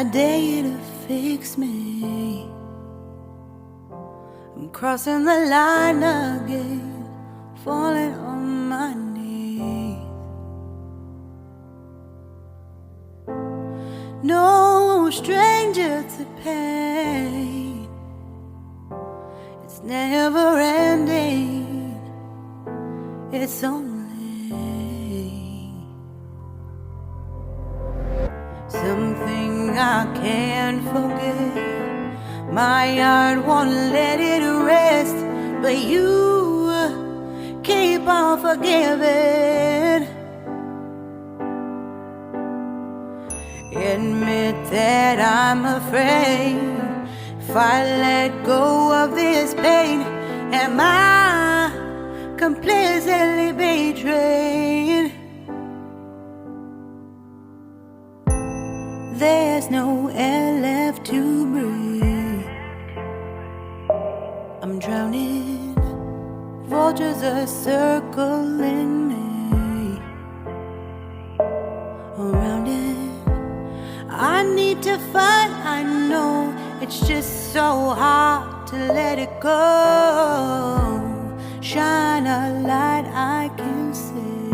I dare you to fix me. I'm crossing the line again, falling on my knees. no stranger to pain. It's never ending, it's only something I can't forget. My heart won't let it rest, but you keep on forgiving. Admit that I'm afraid. If I let go of this pain, am I completely betrayed? There's no air left to breathe. I'm drowning. Vultures are circling me. Around it, I need to fight. I know it's just so hard to let it go. Shine a light I can see.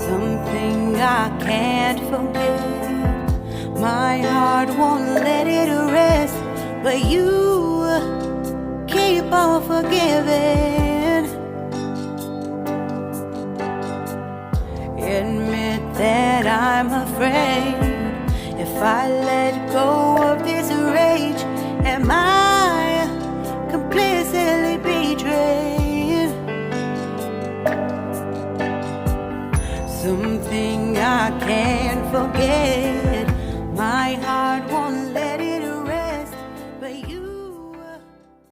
Something I can't forget. My heart won't let it rest, but you keep on forgiving. Admit that I'm afraid. If I let go of this rage, am I completely betrayed? Something I can't forget. My heart won't let